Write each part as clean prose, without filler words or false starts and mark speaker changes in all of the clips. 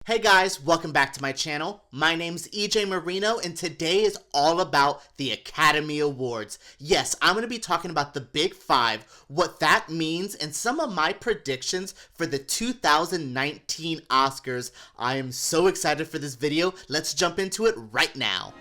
Speaker 1: Hey guys, welcome back to my channel. My name's EJ Marino and today is all about the Academy Awards. Yes, I'm going to be talking about the Big Five, what that means, and some of my predictions for the 2019 Oscars. I am so excited for this video. Let's jump into it right now.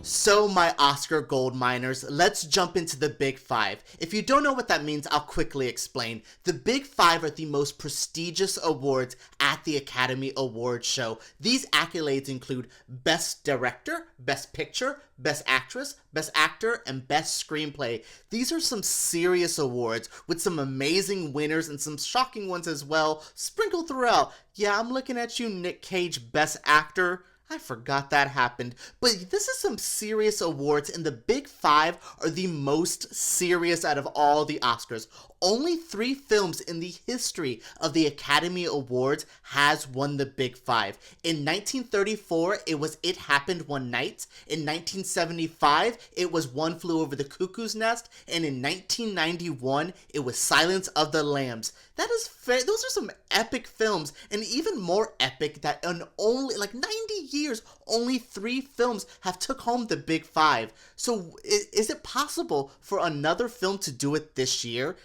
Speaker 1: So my Oscar gold miners, let's jump into the Big Five. If you don't know what that means, I'll quickly explain. The Big Five are the most prestigious awards at the Academy Awards show. These accolades include Best Director, Best Picture, Best Actress, Best Actor, and Best Screenplay. These are some serious awards with some amazing winners and some shocking ones as well, sprinkled throughout. Yeah, I'm looking at you, Nick Cage, Best Actor. I forgot that happened, but this is some serious awards, and the Big Five are the most serious out of all the Oscars. Only 3 films in the history of the Academy Awards has won the Big Five. In 1934, it was It Happened One Night. In 1975, it was One Flew Over the Cuckoo's Nest. And in 1991, it was Silence of the Lambs. That is fair. Those are some epic films, and even more epic that in only 90 years, only 3 films have took home the Big Five. So is it possible for another film to do it this year?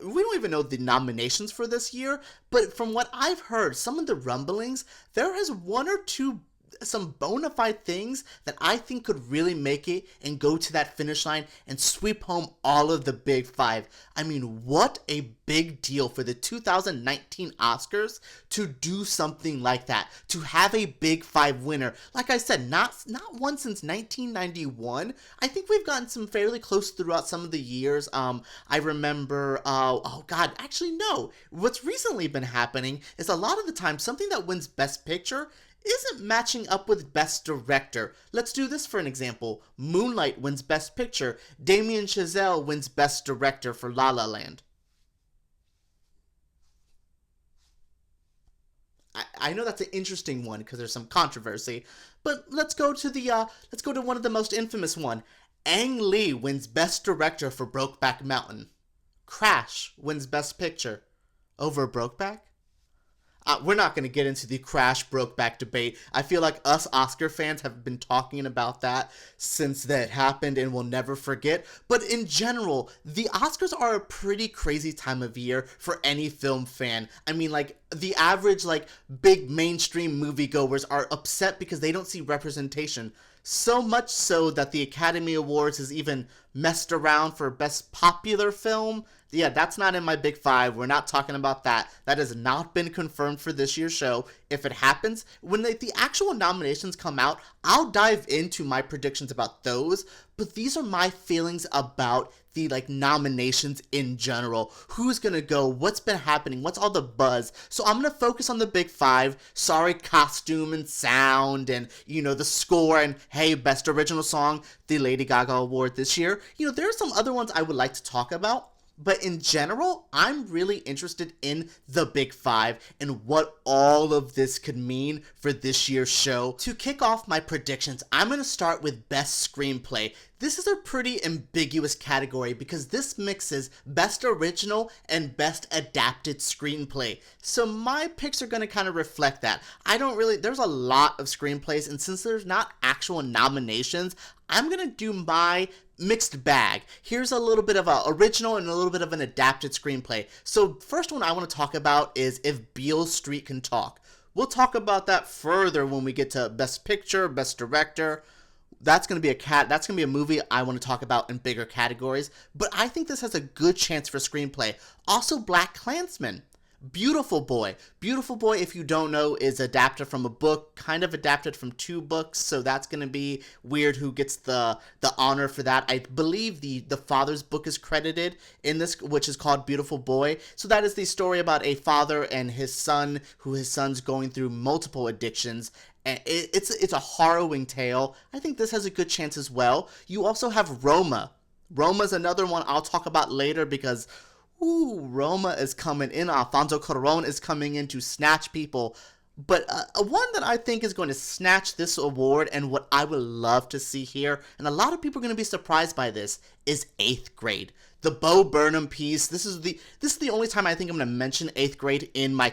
Speaker 1: We don't even know the nominations for this year, but from what I've heard, some of the rumblings, there is one or two some bona fide things that I think could really make it and go to that finish line and sweep home all of the Big Five. I mean, what a big deal for the 2019 Oscars to do something like that, to have a Big Five winner. Like I said, not one since 1991. I think we've gotten some fairly close throughout some of the years. I remember, actually no. What's recently been happening is a lot of the time something that wins Best Picture isn't matching up with Best Director. Let's do this for an example. Moonlight wins Best Picture. Damien Chazelle wins Best Director for La La Land. I know that's an interesting one because there's some controversy, but let's go to one of the most infamous one. Ang Lee wins Best Director for Brokeback Mountain. Crash wins Best Picture over Brokeback. We're not going to get into the Crash Brokeback debate. I feel like us Oscar fans have been talking about that since that happened and we'll never forget. But in general, the Oscars are a pretty crazy time of year for any film fan. I mean, the average, big mainstream moviegoers are upset because they don't see representation. So much so that the Academy Awards has even messed around for Best Popular Film. Yeah, that's not in my Big Five. We're not talking about that. That has not been confirmed for this year's show. If it happens, when the actual nominations come out, I'll dive into my predictions about those. But these are my feelings about the nominations in general. Who's gonna go? What's been happening? What's all the buzz? So I'm gonna focus on the Big Five. Sorry, costume and sound and the score and hey, Best Original Song, the Lady Gaga Award this year. There are some other ones I would like to talk about. But in general, I'm really interested in the Big Five and what all of this could mean for this year's show. To kick off my predictions, I'm going to start with Best Screenplay. This is a pretty ambiguous category because this mixes Best Original and Best Adapted Screenplay. So my picks are going to kind of reflect that. There's a lot of screenplays, and since there's not actual nominations, I'm going to do my mixed bag. Here's a little bit of an original and a little bit of an adapted screenplay. So first one I want to talk about is If Beale Street Can Talk. We'll talk about that further when we get to Best Picture, Best Director. That's going to be a movie I want to talk about in bigger categories, but I think this has a good chance for screenplay. Also, BlacKkKlansman. Beautiful Boy. Beautiful Boy, if you don't know, is adapted from a book, kind of adapted from 2 books, so that's going to be weird who gets the honor for that. I believe the father's book is credited in this, which is called Beautiful Boy. So that is the story about a father and his son, his son's going through multiple addictions. And it's a harrowing tale. I think this has a good chance as well. You also have Roma. Roma's another one I'll talk about later because Roma is coming in. Alfonso Cuarón is coming in to snatch people. But one that I think is going to snatch this award, and what I would love to see here, and a lot of people are going to be surprised by this, is Eighth Grade. The Bo Burnham piece. This is the only time I think I'm going to mention Eighth Grade in my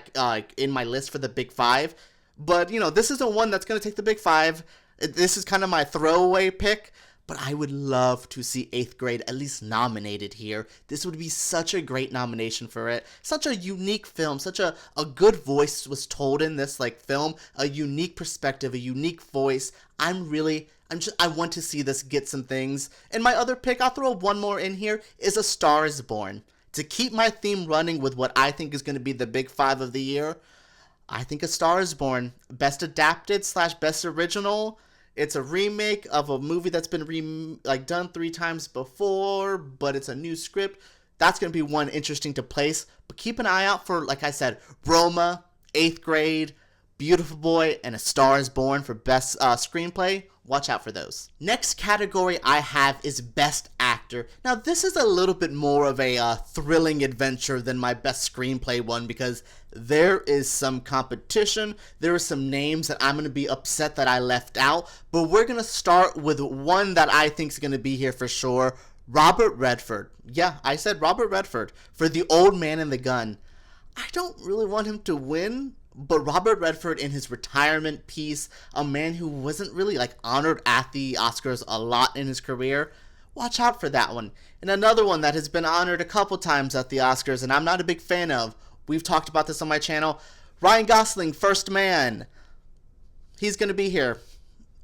Speaker 1: list for the Big Five. But this isn't one that's going to take the Big Five. This is kind of my throwaway pick. But I would love to see Eighth Grade at least nominated here. This would be such a great nomination for it. Such a unique film. Such a good voice was told in this film. A unique perspective, a unique voice. I want to see this get some things. And my other pick, I'll throw one more in here, is A Star is Born. To keep my theme running with what I think is going to be the Big Five of the year, I think A Star is Born. Best Adapted / Best Original. It's a remake of a movie that's been done 3 times before, but it's a new script. That's going to be one interesting to place. But keep an eye out for, like I said, Roma, Eighth Grade, Beautiful Boy, and A Star is Born for Best Screenplay. Watch out for those. Next category I have is Best Actor. Now, this is a little bit more of a thrilling adventure than my Best Screenplay one, because there is some competition. There are some names that I'm going to be upset that I left out. But we're going to start with one that I think is going to be here for sure. Robert Redford. Yeah, I said Robert Redford for The Old Man and the Gun. I don't really want him to win, but Robert Redford in his retirement piece, a man who wasn't really honored at the Oscars a lot in his career, watch out for that one. And another one that has been honored a couple times at the Oscars and I'm not a big fan of, we've talked about this on my channel, Ryan Gosling, First Man. He's going to be here.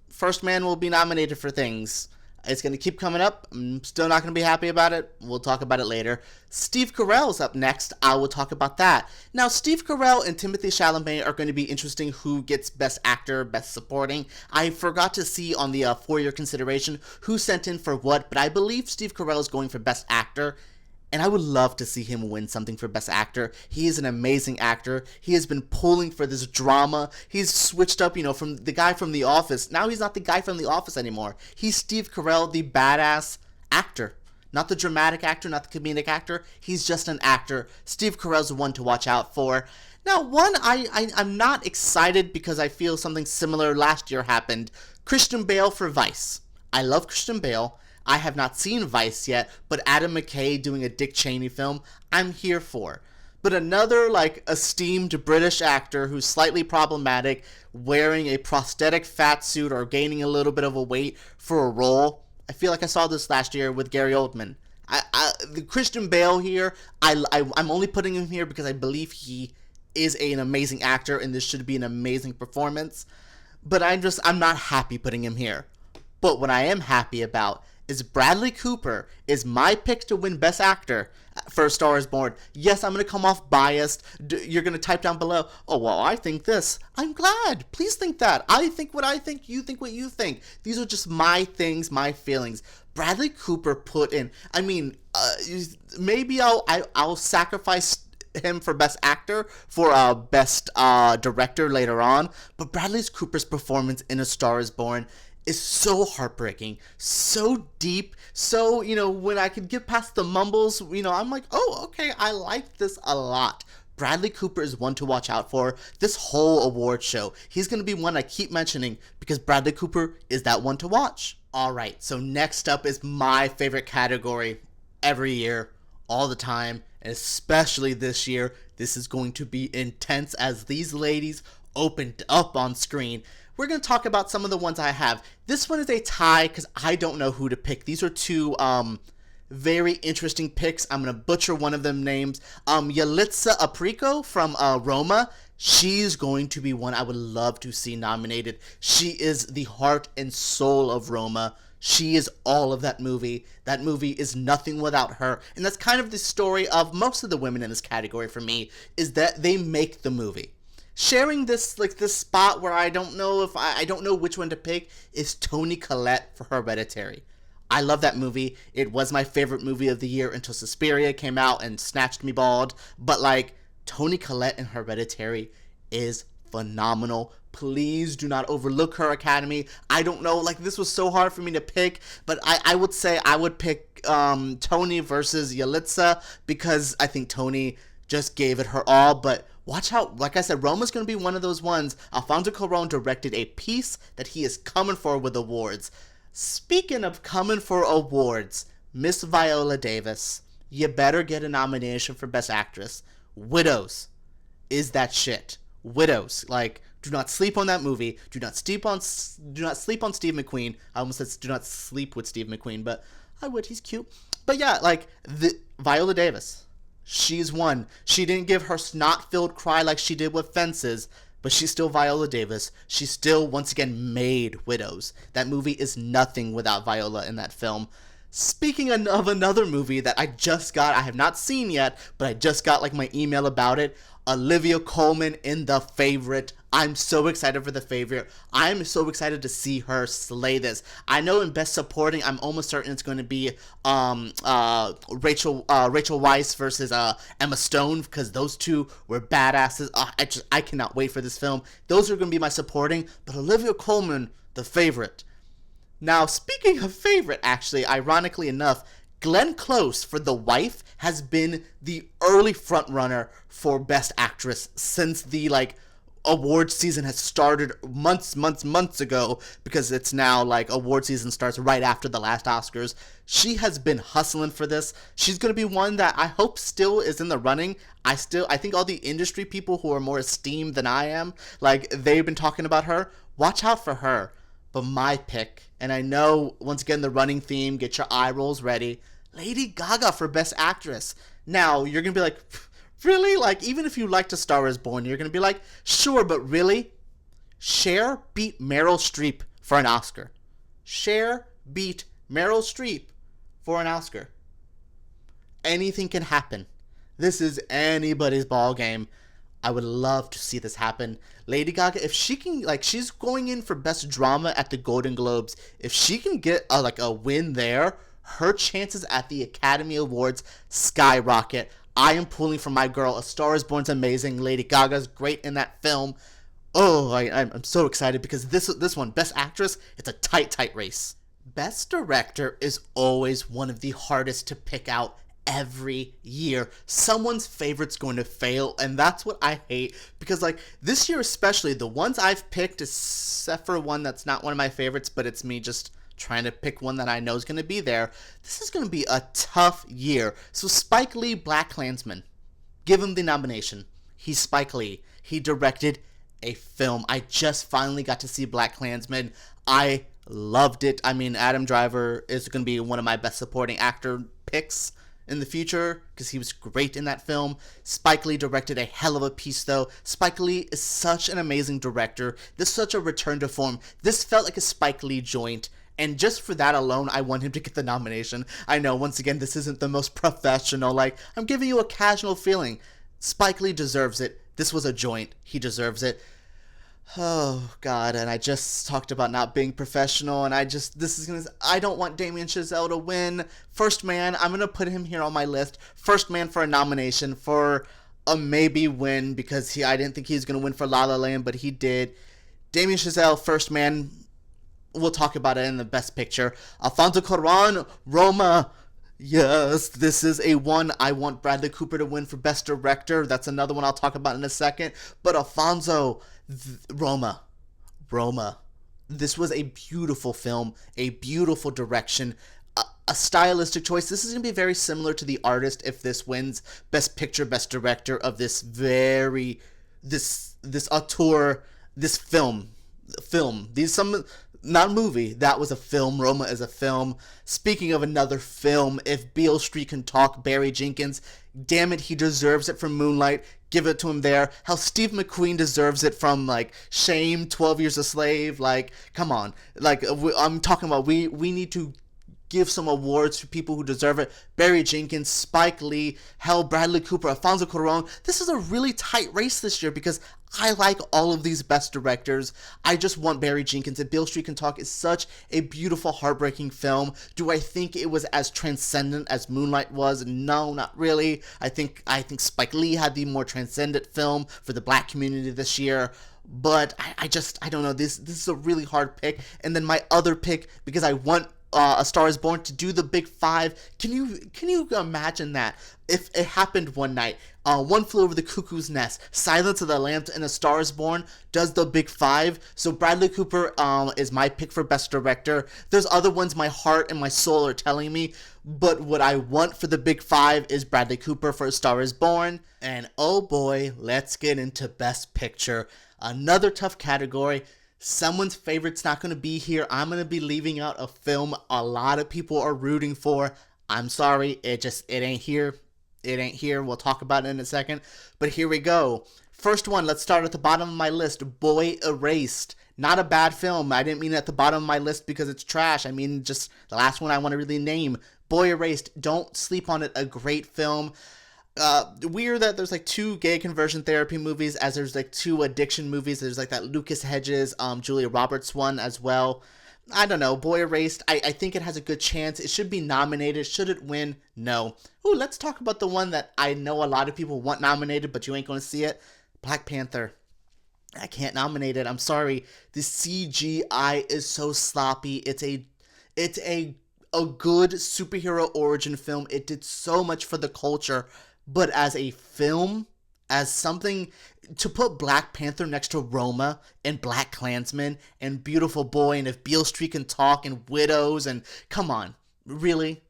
Speaker 1: First Man will be nominated for things. It's going to keep coming up. I'm still not going to be happy about it. We'll talk about it later. Steve Carell's up next. I will talk about that. Now, Steve Carell and Timothée Chalamet are going to be interesting who gets Best Actor, Best Supporting. I forgot to see on the for your consideration who sent in for what, but I believe Steve Carell is going for Best Actor. And I would love to see him win something for Best Actor. He is an amazing actor. He has been pulling for this drama. He's switched up, from the guy from The Office. Now he's not the guy from The Office anymore. He's Steve Carell, the badass actor. Not the dramatic actor, not the comedic actor. He's just an actor. Steve Carell's the one to watch out for. Now, one I'm not excited because I feel something similar last year happened. Christian Bale for Vice. I love Christian Bale. I have not seen Vice yet, but Adam McKay doing a Dick Cheney film, I'm here for. But another, esteemed British actor who's slightly problematic, wearing a prosthetic fat suit or gaining a little bit of a weight for a role. I feel like I saw this last year with Gary Oldman. The Christian Bale here, I'm only putting him here because I believe he is an amazing actor and this should be an amazing performance. But I'm not happy putting him here. But what I am happy about is Bradley Cooper is my pick to win Best Actor for A Star is Born. Yes, I'm going to come off biased. You're going to type down below, oh, well, I think this. I'm glad. Please think that. I think what I think. You think what you think. These are just my things, my feelings. Bradley Cooper put in, maybe I'll sacrifice him for Best Actor for Best Director later on, but Bradley Cooper's performance in A Star is Born is so heartbreaking, so deep, so, when I could get past the mumbles, I'm like, oh, okay, I like this a lot. Bradley Cooper is one to watch out for this whole award show. He's going to be one I keep mentioning because Bradley Cooper is that one to watch. Alright, so next up is my favorite category every year, all the time, and especially this year. This is going to be intense as these ladies opened up on screen. We're going to talk about some of the ones I have. This one is a tie because I don't know who to pick. These are two very interesting picks. I'm going to butcher one of them names. Yalitza Aparicio from Roma. She's going to be one I would love to see nominated. She is the heart and soul of Roma. She is all of that movie. That movie is nothing without her. And that's kind of the story of most of the women in this category for me, is that they make the movie. Sharing this this spot where I don't know which one to pick is Toni Collette for Hereditary. I love that movie. It was my favorite movie of the year until Suspiria came out and snatched me bald. But Toni Collette in Hereditary is phenomenal. Please do not overlook her, Academy. I don't know, this was so hard for me to pick, but I would say I would pick Toni versus Yalitza because I think Toni just gave it her all. But watch out, like I said, Roma's going to be one of those ones. Alfonso Cuarón directed a piece that he is coming for with awards. Speaking of coming for awards, Miss Viola Davis, you better get a nomination for Best Actress. Widows is that shit. Widows, like, do not sleep on that movie. Do not sleep on Steve McQueen. I almost said do not sleep with Steve McQueen, but I would. He's cute. But yeah, like, Viola Davis, she's won. She didn't give her snot-filled cry like she did with Fences, but she's still Viola Davis. She still, once again, made Widows. That movie is nothing without Viola in that film. Speaking of another movie that I just got, I have not seen yet, but I just got like my email about it, Olivia Colman in The Favorite. I'm so excited for The Favorite. I'm so excited to see her slay this. I know in Best Supporting, I'm almost certain it's going to be Rachel Weisz versus Emma Stone, because those two were badasses. I cannot wait for this film. Those are going to be my supporting, but Olivia Colman, The Favorite. Now, speaking of Favorite, actually, ironically enough, Glenn Close for The Wife has been the early frontrunner for Best Actress since the, award season has started months ago, because it's now, award season starts right after the last Oscars. She has been hustling for this. She's going to be one that I hope still is in the running. I think all the industry people who are more esteemed than I am, they've been talking about her. Watch out for her. But my pick, and I know, once again, the running theme, get your eye rolls ready, Lady Gaga for Best Actress. Now, you're going to be like, really? Even if you liked A Star Is Born, you're going to be like, sure, but really? Cher beat Meryl Streep for an Oscar. Cher beat Meryl Streep for an Oscar. Anything can happen. This is anybody's ball game. I would love to see this happen. Lady Gaga, if she can, she's going in for Best Drama at the Golden Globes. If she can get a win there, her chances at the Academy Awards skyrocket. I am pulling for my girl. A Star Is Born's amazing. Lady Gaga's great in that film. Oh, I'm so excited because this one, Best Actress, it's a tight race. Best Director is always one of the hardest to pick out every year. Someone's favorite's going to fail, and that's what I hate, because this year especially, the ones I've picked, except for one that's not one of my favorites, but it's me just trying to pick one that I know is going to be there, this is going to be a tough year. So Spike Lee, BlacKkKlansman, give him the nomination. He's Spike Lee. He directed a film. I just finally got to see BlacKkKlansman. I loved it. I mean, Adam Driver is going to be one of my best supporting actor picks in the future, because he was great in that film. Spike Lee directed a hell of a piece, though. Spike Lee is such an amazing director. This is such a return to form. This felt like a Spike Lee joint, and just for that alone, I want him to get the nomination. I know, once again, this isn't the most professional, I'm giving you a casual feeling. Spike Lee deserves it. This was a joint. He deserves it. Oh, God, and I just talked about not being professional, and I don't want Damien Chazelle to win. First Man, I'm going to put him here on my list. First Man for a nomination, for a maybe win, because I didn't think he was going to win for La La Land, but he did. Damien Chazelle, First Man, we'll talk about it in the Best Picture. Alfonso Cuarón, Roma. Yes, this is a one. I want Bradley Cooper to win for Best Director. That's another one I'll talk about in a second. But Alfonso, Roma. This was a beautiful film, a beautiful direction, a stylistic choice. This is going to be very similar to The Artist if this wins Best Picture, Best Director of this auteur, this film. Not a movie, that was a film. Roma is a film. Speaking of another film, if Beale Street can talk, Barry Jenkins, damn it, he deserves it from Moonlight. Give it to him there. How Steve McQueen deserves it from, Shame, 12 Years a Slave. Come on. I'm talking about, we need to give some awards to people who deserve it. Barry Jenkins, Spike Lee, Bradley Cooper, Alfonso Cuarón. This is a really tight race this year, because I like all of these best directors. I just want Barry Jenkins. And Beale Street Can Talk is such a beautiful, heartbreaking film. Do I think it was as transcendent as Moonlight was? No, not really. I think Spike Lee had the more transcendent film for the black community this year. But I don't know. This is a really hard pick. And then my other pick, because I want A Star Is Born to do the big five. Can you imagine that if it happened one night? One Flew Over the Cuckoo's Nest, Silence of the Lambs, and A Star Is Born does the big five. So Bradley Cooper is my pick for best director. There's other ones my heart and my soul are telling me, but what I want for the big five is Bradley Cooper for A Star Is Born. And oh boy, let's get into best picture. Another tough category. Someone's favorite's not going to be here. I'm going to be leaving out a film a lot of people are rooting for. I'm sorry, it ain't here. It ain't here. We'll talk about it in a second. But here we go. First one, let's start at the bottom of my list. Boy Erased. Not a bad film. I didn't mean it at the bottom of my list because it's trash. I mean just the last one I want to really name. Boy Erased. Don't sleep on it. A great film. Weird that there's like 2 gay conversion therapy movies, as there's like 2 addiction movies. There's like that Lucas Hedges, Julia Roberts one as well. I don't know. Boy Erased, I think it has a good chance. It should be nominated. Should it win? No. Ooh, let's talk about the one that I know a lot of people want nominated, but you ain't going to see it. Black Panther. I can't nominate it. I'm sorry. The CGI is so sloppy. It's a good superhero origin film. It did so much for the culture. But as a film, as something to put Black Panther next to Roma and Black Klansman and Beautiful Boy and If Beale Street Can Talk and Widows and come on, really?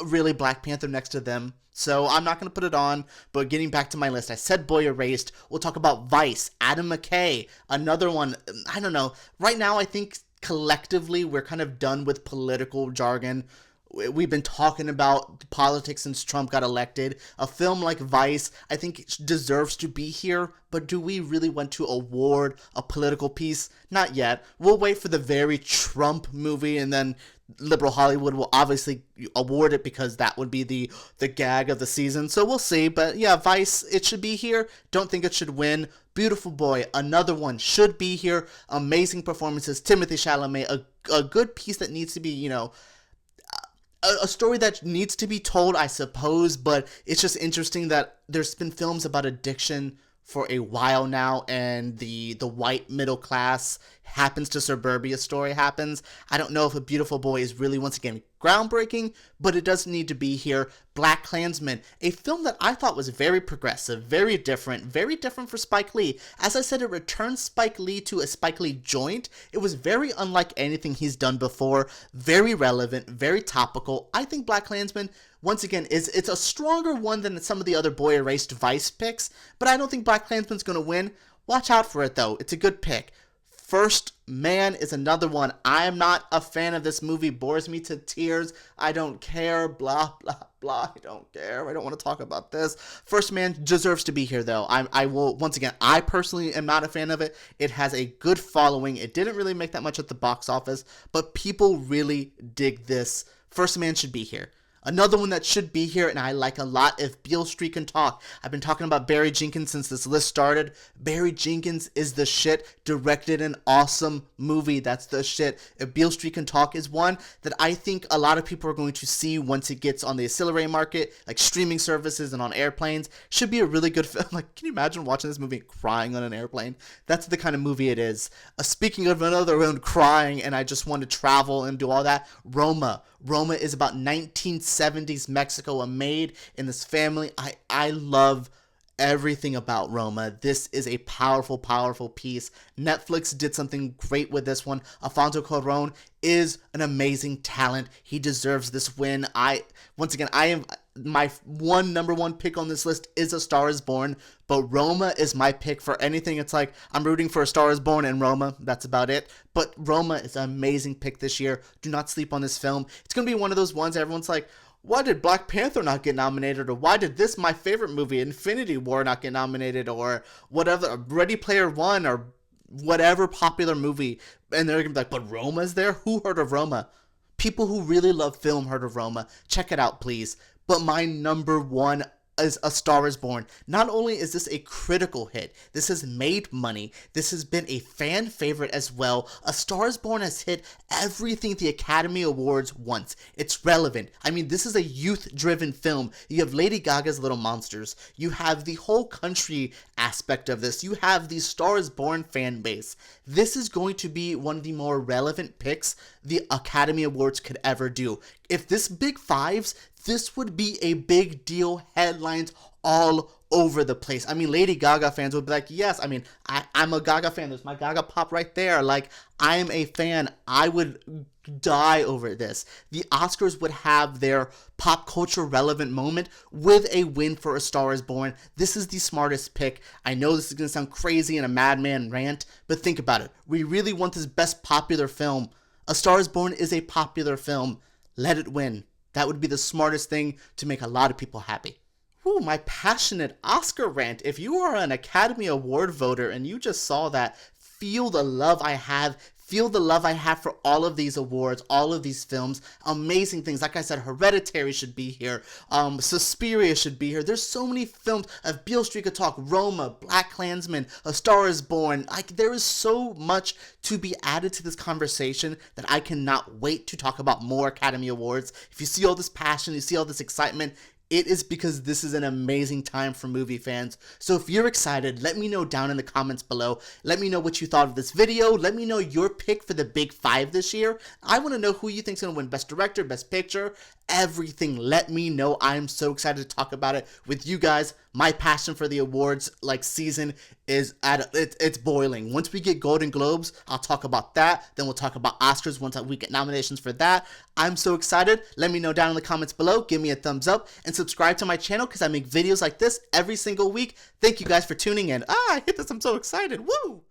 Speaker 1: Really Black Panther next to them? So I'm not going to put it on, but getting back to my list, I said Boy Erased. We'll talk about Vice, Adam McKay, another one. I don't know. Right now, I think collectively we're kind of done with political jargon. We've been talking about politics since Trump got elected. A film like Vice, I think, deserves to be here, but do we really want to award a political piece? Not yet. We'll wait for the very Trump movie, and then liberal Hollywood will obviously award it because that would be the gag of the season. So we'll see. But yeah, Vice, it should be here. Don't think it should win. Beautiful Boy, another one, should be here. Amazing performances. Timothée Chalamet, a good piece that needs to be, a story that needs to be told, I suppose, but it's just interesting that there's been films about addiction for a while now, and the white middle class happens to suburbia story happens. I don't know if A Beautiful Boy is really, once again, groundbreaking, but it does need to be here. Black Klansman, a film that I thought was very progressive, very different for Spike Lee. As I said, it returned Spike Lee to a Spike Lee joint. It was very unlike anything he's done before, very relevant, very topical. I think Black Klansman, once again, it's a stronger one than some of the other Boy Erased Vice picks, but I don't think Black Klansman's going to win. Watch out for it, though. It's a good pick. First Man is another one. I am not a fan of this movie. Bores me to tears. I don't care. Blah, blah, blah. I don't care. I don't want to talk about this. First Man deserves to be here, though. I will, once again, I personally am not a fan of it. It has a good following. It didn't really make that much at the box office, but people really dig this. First Man should be here. Another one that should be here, and I like a lot, If Beale Street Can Talk. I've been talking about Barry Jenkins since this list started. Barry Jenkins is the shit. Directed an awesome movie. That's the shit. If Beale Street Can Talk is one that I think a lot of people are going to see once it gets on the ancillary market, like streaming services and on airplanes. Should be a really good film. Like, can you imagine watching this movie and crying on an airplane? That's the kind of movie it is. Speaking of another one crying, and I just want to travel and do all that, Roma. Roma is about 1970s Mexico, a maid in this family. I love everything about Roma. This is a powerful, powerful piece. Netflix did something great with this one. Alfonso Cuarón is an amazing talent. He deserves this win. Once again, my number one pick on this list is A Star Is Born, but Roma is my pick for anything. It's like I'm rooting for A Star Is Born and Roma. That's about it. But Roma is an amazing pick this year. Do not sleep on this film. It's going to be one of those ones everyone's like, why did Black Panther not get nominated? Or why did this, my favorite movie, Infinity War, not get nominated? Or whatever, Ready Player One, or whatever popular movie. And they're going to be like, but Roma's there? Who heard of Roma? People who really love film heard of Roma. Check it out, please. But my number one is A Star Is Born. Not only is this a critical hit, this has made money, this has been a fan favorite as well. A Star Is Born has hit everything the Academy Awards wants. It's relevant. I mean, this is a youth-driven film. You have Lady Gaga's Little Monsters. You have the whole country aspect of this. You have the Star Is Born fan base. This is going to be one of the more relevant picks the Academy Awards could ever do. If this big fives, this would be a big deal, headlines all over the place. I mean, Lady Gaga fans would be like, yes, I mean, I'm a Gaga fan. There's my Gaga pop right there. Like, I'm a fan. I would die over this. The Oscars would have their pop culture relevant moment with a win for A Star is Born. This is the smartest pick. I know this is going to sound crazy and a madman rant, but think about it. We really want this best popular film. A Star is Born is a popular film. Let it win. That would be the smartest thing to make a lot of people happy. Ooh, my passionate Oscar rant. If you are an Academy Award voter and you just saw that, feel the love I have. Feel the love I have for all of these awards, all of these films. Amazing things. Like I said, Hereditary should be here. Suspiria should be here. There's so many films. Of Beale Street Could Talk, Roma, Black Klansman, A Star is Born. There is so much to be added to this conversation that I cannot wait to talk about more Academy Awards. If you see all this passion, you see all this excitement, it is because this is an amazing time for movie fans. So if you're excited, let me know down in the comments below. Let me know what you thought of this video. Let me know your pick for the big five this year. I want to know who you think is going to win Best Director, Best Picture, everything. Let me know. I'm so excited to talk about it with you guys. My passion for the awards season is it's boiling. Once we get Golden Globes, I'll talk about that. Then we'll talk about Oscars once we get nominations for that. I'm so excited. Let me know down in the comments below. Give me a thumbs up and subscribe to my channel because I make videos like this every single week. Thank you guys for tuning in. I hit this. I'm so excited. Woo!